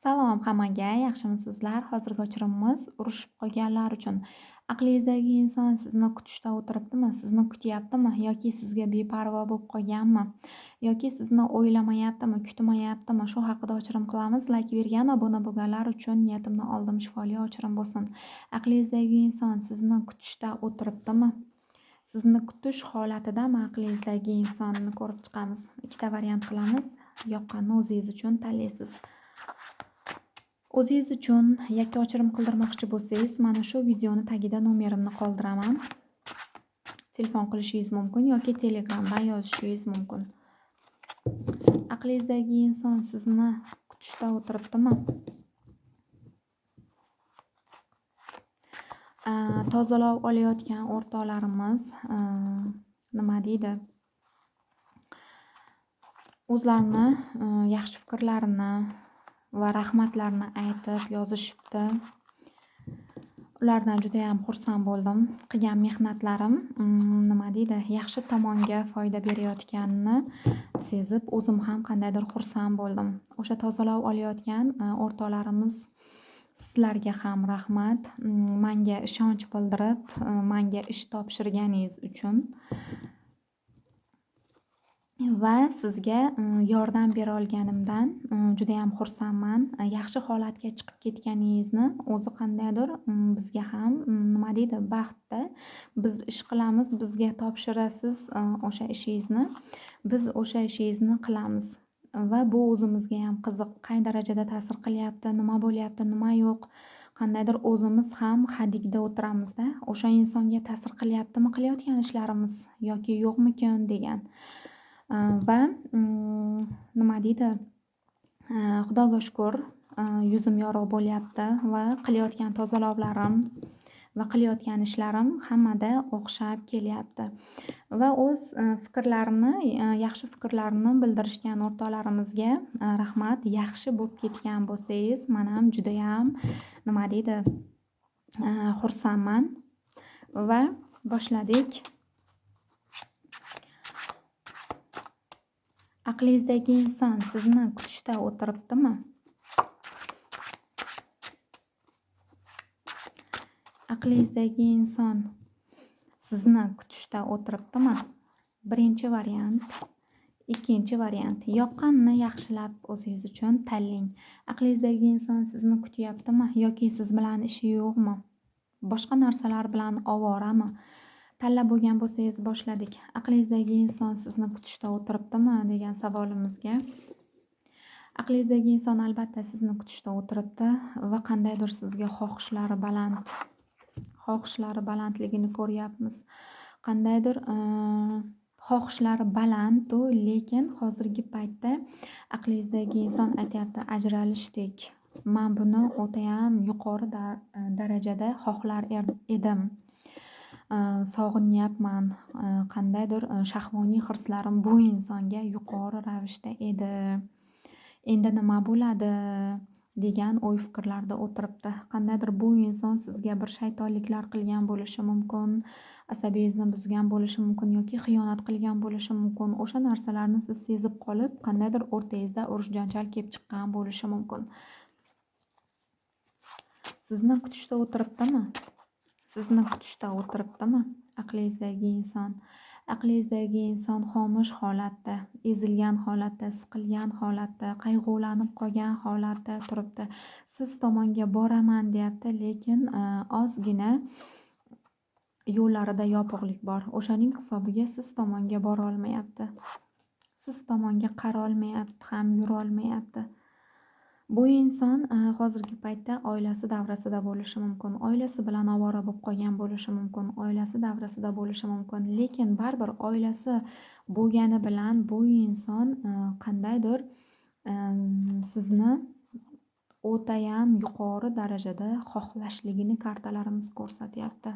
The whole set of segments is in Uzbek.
Salom hammaga, yaxshimisizlar? Hozirgi uchurimiz urushib qolganlar uchun. Aqlingizdagi inson sizni kutishda o'tiribdimi? Sizni kutyaptimi? Yoki sizga beparvo bo'lib qolganmi? Yoki sizni o'ylamayaptimi, kutmayaptimi? Shu haqida ochirim qilamiz. Like bergan, obuna bo'lganlar uchun niyatimni oldim, shifoli ochirim bo'lsin. Aqlingizdagi inson sizni kutishda o'tiribdimi? Sizni kutish holatidami aqlingizdagi insonni ko'rib chiqamiz. Ikkita variant qilamiz. Yoqqanini o'zingiz uchun tanlaysiz. O'zingiz uchun yakka ochirim qildirmoqchi bo'lsangiz, mana shu videoni tagida nomerimni qoldiraman. Telefon qilishingiz mumkin yoki Telegramdan yozishingiz mumkin. Aqlingizdagi inson sizni kutishda o'tiribdimi? Tozalov olayotgan o'rtoqlarimiz nima deydi? O'zlarini yaxshi fikrlarini va rahmatlarini aytib yozishibdi. Ulardan juda ham xursand bo'ldim. Qilgan mehnatlarim nima deydi, yaxshi tomonga foyda berayotganini sezib, o'zim ham qandaydir xursand bo'ldim. O'sha tozalov olayotgan o'rtoqlarimiz, sizlarga ham rahmat. Menga ishonch bildirib, menga ish topshirganingiz uchun va sizga yordam bera olganimdan juda ham xursandman. Yaxshi holatga chiqib ketganingizni o'zi qandaydir bizga ham nima deydi, baxtda. Biz ish qilamiz, bizga topshirasiz o'sha ishingizni. Biz o'sha ishingizni qilamiz va bu o'zimizga ham qiziq. Qay darajada ta'sir qilyapti, nima bo'lyapti, nima yo'q. Qandaydir o'zimiz ham hadikda o'tiramizda. O'sha insonga ta'sir qilyaptimi qilayotgan ishlarimiz yoki yo'qmikin degan. Va nima deydi, xudoga shukr, yuzim yorug' bo'lyapti va qilayotgan tozalovlarim va qilayotgan ishlarim hammada o'xshab kelyapti. Va o'z fikrlarini, yaxshi fikrlarini bildirishgan o'rtoqlarimizga rahmat. Yaxshi bo'lib ketgan bo'lsangiz, men ham juda ham nima deydi, xursandman va boshladik. Aqlingizdagi inson sizni kutishda o'tiribdimi? Aqlingizdagi inson sizni kutishda o'tiribdimi? Birinchi variant. Ikkinchi variant. Yoqqanini yaxshilab o'zingiz uchun tanlang. Aqlingizdagi inson sizni kutyaptimi yoki siz bilan ishi yo'qmi? Boshqa narsalar bilan ovorami? Tanlab bo'lgan bo'lsangiz boshladik. Aqlingizdagi inson sizni kutishda o'tiribdimi degan savolimizga. Aqlingizdagi inson albatta sizni kutishda o'tiribdi va qandaydir sizga xohishlari balandligini ko'ryapmiz. Qandaydir xohishlari baland-u, lekin hozirgi paytda aqlingizdagi inson aytayapti, ajralishdik. Men buni o'ta ham yuqori darajada xohlar edim. Sog'inyapman. Qandaydir shahvoniy hirslarim bu insonga yuqori ravishda edi. Endi nima bo'ladi degan o'y fikrlarda o'tiribdi. Qandaydir bu inson sizga bir shaytonliklar qilgan bo'lishi mumkin, asabingizni buzgan bo'lishi mumkin yoki xiyonat qilgan bo'lishi mumkin. O'sha narsalarni siz sezib qolib, qandaydir o'rtangizda urush janjal kelib chiqqan bo'lishi mumkin. Sizni kutishda o'tiribdimi? Sizni kutishda o'tiribdimi aqlingizdagi inson? Aqlingizdagi inson xomush holatda, ezilgan holatda, siqilgan holatda, qayg'ulanib qolgan holatda turibdi. Siz tomonga boraman deyapti, lekin ozgina yo'llarida yopiqlik bor. O'shaning hisobiga siz tomonga bora olmayapti. Siz tomonga qara olmayapti, ham yura olmayapti. Bu inson hozirgi paytda oilasi davrasida bo'lishi mumkin. Oilasi bilan ovora bo'lib qolgan bo'lishi mumkin. Oilasi davrasida bo'lishi mumkin. Lekin baribir oilasi bo'lgani bilan bu inson qandaydir sizni o'ta ham yuqori darajada xohlashligini kartalarimiz ko'rsatyapti.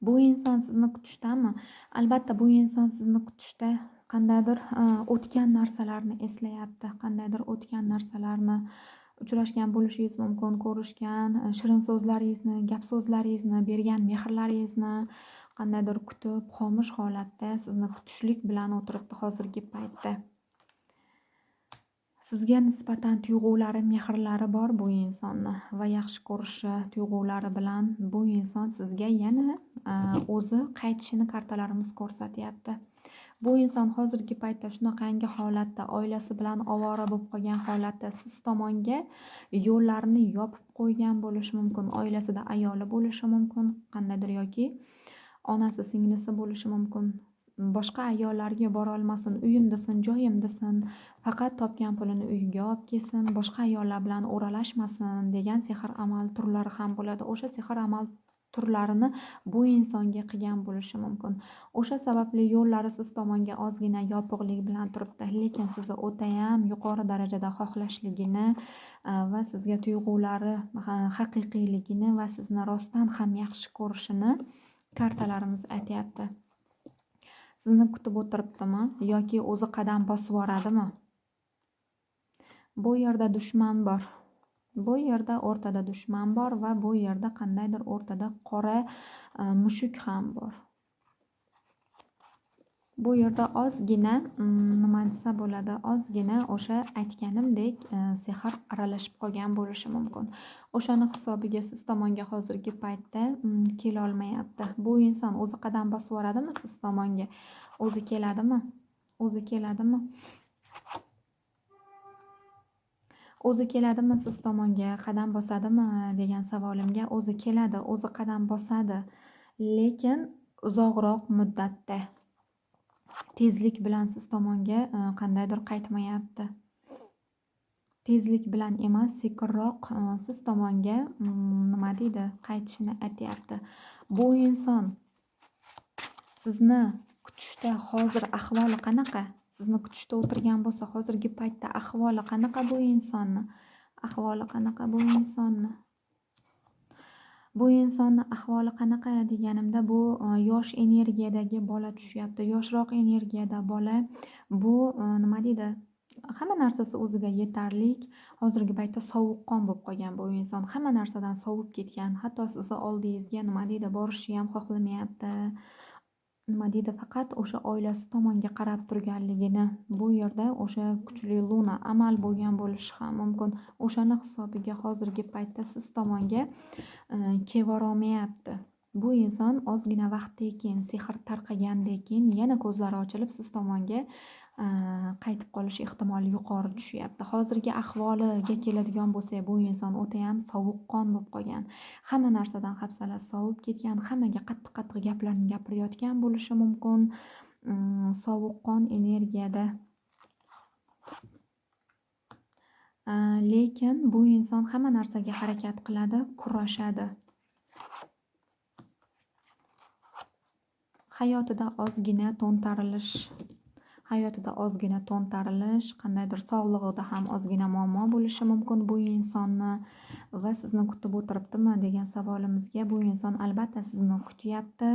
Bu inson sizni kutishdami? Albatta bu inson sizni kutishda qandaydir o'tgan narsalarni eslayapti. Qandaydir o'tgan narsalarni uchrashgan bo'lishingiz mumkin, ko'rishgan, shirin so'zlaringizni, gap so'zlaringizni, bergan mehrlaringizni qandaydir kutib, xomush holatda sizni kutishlik bilan o'tiribdi hozirgi paytda. Sizga nisbatan tuyg'ulari, mehrlari bor bu insonni va yaxshi ko'rishi tuyg'ulari bilan bu inson sizga yana o'zi qaytishini kartalarimiz ko'rsatyapti. Bu inson hozirgi paytda shunaqangi holatda, oilasi bilan ovora bo'lib qolgan holatda siz tomonga yo'llarini yopib qo'ygan bo'lishi mumkin. Oilasida ayoli bo'lishi mumkin, qandaydir yoki onasi, singlisi bo'lishi mumkin. Boshqa ayollarga borolmasin, uyimdasin, joyimdasin, faqat topgan pulini uyiga olib kelsin, boshqa ayollar bilan o'ralashmasin degan sehr amal turlari ham bo'ladi. O'sha sehr amal turlarini bu insonga qilgan bo'lishi mumkin. O'sha sababli yo'llari siz tomonga ozgina yopiqlik bilan turibdi, lekin sizni o'tayam yuqori darajada xohlashligini va sizga tuyg'ulari haqiqiyligini va sizni rostdan ham yaxshi ko'rishini kartalarimiz aytyapti. Sizni kutib o'tiribdimi yoki o'zi qadam bosib yuboradimi? Bu yerda dushman bor. Bu yerda o'rtada dushman bor va bu yerda qandaydir o'rtada qora mushuk ham bor. Bu yerda ozgina nima desa bo'ladi, ozgina o'sha aytganimdek sehr aralashib qolgan bo'lishi mumkin. O'shani hisobiga siz tomonga hozirgi paytda kelolmayapti. Bu inson o'zi qadam bosib yuboradimi siz tomonga? O'zi keladimi? O'zi keladimi? O'zi keladimi siz tomonga, qadam bosadimi degan savolimga o'zi keladi, o'zi qadam bosadi, lekin uzoqroq muddatda. Tezlik bilan siz tomonga qandaydir qaytmayapti. Tezlik bilan emas, sekinroq siz tomonga nima deydi, qaytishini aytyapti. Bu inson sizni kutishda hozir ahvoli qanaqa? Sizni kutishda o'tirgan bo'lsa, hozirgi paytda ahvoli qanaqa bu insonni? Ahvoli qanaqa bu insonni? Bu insonni ahvoli qanaqa deganimda, bu yosh energiyadagi bola tushyapti. Yoshroq energiyada bola. Bu nima deydi? Hamma narsasi o'ziga yetarlik. Hozirgi paytda sovuqqon bo'lib qolgan bu inson. Hamma narsadan sovib ketgan. Hatto sizni oldingizga nima deydi, borishni ham xohlamayapti. Nima deydi, faqat o'sha oilasi tomonga qarab turganligini, bu yerda o'sha kuchli luna amal bo'lgan bo'lishi ham mumkin. O'shani hisobiga hozirgi paytda siz tomonga kelolmayapti. Bu inson ozgina vaqtdan keyin, sehr tarqagandan keyin yana ko'zlari ochilib siz tomonga qaytib qolish ehtimoli yuqori tushyapti. Hozirgi ahvoliga keladigan bo'lsak, bu inson o'tayam sovuqqon bo'lib qolgan. Hamma narsadan hafsalasi sovib ketgan, hammaga qattiq-qattiq gaplarni gapirayotgan bo'lishi mumkin. Sovuqqon energiyada. Lekin bu inson hamma narsaga harakat qiladi, kurashadi. Hayotida ozgina to'ntarilish, qandaydir sog'lig'ida ham ozgina muammo bo'lishi mumkin bu insonni va sizni kutib o'tiribdimi degan savolimizga, bu inson albatta sizni kutyapti.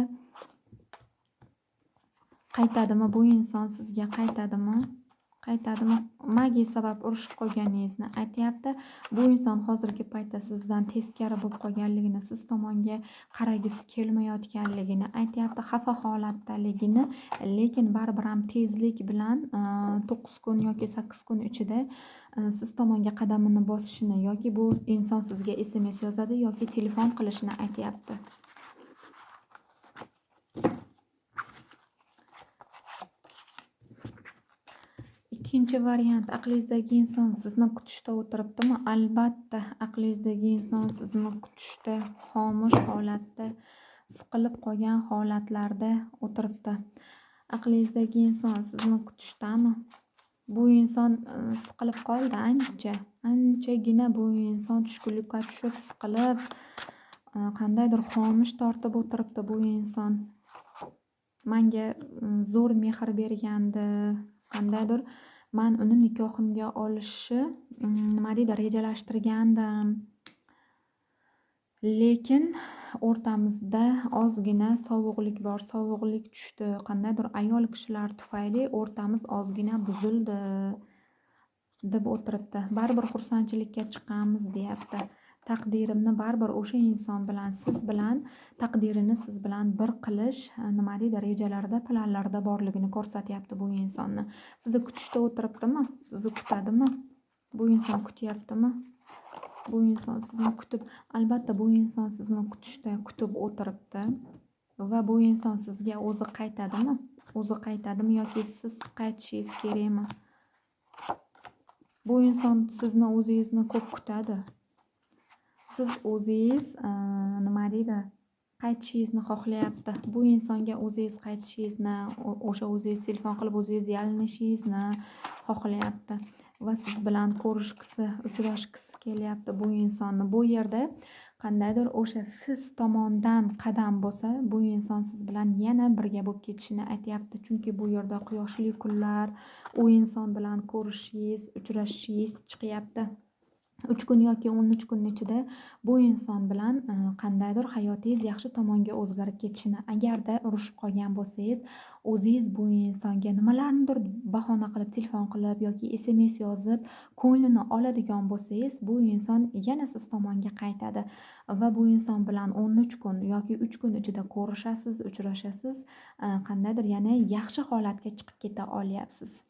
Qaytadimi bu inson sizga? Qaytadimi? Magiya sabab urushib qolganingizni aytyapti. Bu inson hozirgi paytda sizdan teskari bo'lib qolganligini, siz tomonga qaragisi kelmayotganligini aytyapti, xafa holatdaligini, lekin baribir ham tezlik bilan 9 kun yoki 8 kun ichida siz tomonga qadamini bosishini yoki bu inson sizga SMS yozadi yoki telefon qilishini aytyapti. Ikkinchi variant, aqlingizdagi inson sizni kutishda o'tiribdimi? Albatta, aqlingizdagi inson sizni kutishda, xomush holatda, siqilib qolgan holatlarda o'tiribdi. Aqlingizdagi inson sizni kutishdami? Bu inson siqilib qoldi anchagina bu inson tushkunlikka tushib, siqilib, qandaydir xomush tortib o'tiribdi bu inson. Menga zo'r mehr bergandi, qandaydir men uni nikohimga olishni nima deydi, rejalashtirgandim. Lekin o'rtamizda ozgina sovuqlik bor, sovuqlik tushdi. Qandaydir ayol kishilar tufayli o'rtamiz ozgina buzildi deb o'tiribdi. Baribir xursandchilikka chiqamiz deyapti. Taqdirimni baribir o'sha inson bilan, siz bilan taqdirini siz bilan bir qilish nima deydi, rejalarda, planlarda borligini ko'rsatyapti bu insonni. Sizni kutishda o'tiribdimi? Sizni kutadimi? Bu inson kutyaptimi? Bu inson sizni kutib, albatta bu inson sizni kutishda kutib o'tiribdi va bu inson sizga o'zi qaytadimi? O'zi qaytadimi yoki siz qaytishingiz kerakmi? Bu inson sizni o'zingizni ko'p kutadi. Siz o'zingiz nima deydi, qaytishingizni xohlayapti. Bu insonga o'zingiz qaytishingizni, o'sha o'zingiz telefon qilib o'zingiz yalinishingizni xohlayapti va siz bilan ko'rishgisi, uchrashgisi kelyapti bu insonni. Bu yerda qandaydir o'sha siz tomondan qadam bo'lsa, bu inson siz bilan yana birga bo'lib ketishini aytyapti. Chunki bu yerda quyoshli kunlar, u inson bilan ko'rishishingiz, uchrashishingiz chiqyapti. 3 kun yoki 13 kun ichida bu inson bilan qandaydir hayotingiz yaxshi tomonga o'zgarib ketishini, agarda urushib qolgan bo'lsangiz, o'zingiz bu insonga nimalarnidir bahona qilib, telefon qilib yoki SMS yozib ko'nglini oladigan bo'lsangiz, bu inson yana siz tomonga qaytadi va bu inson bilan 13 kun yoki 3 kun ichida ko'rishasiz, uchrashasiz, qandaydir yana yaxshi holatga chiqib keta olyapsiz.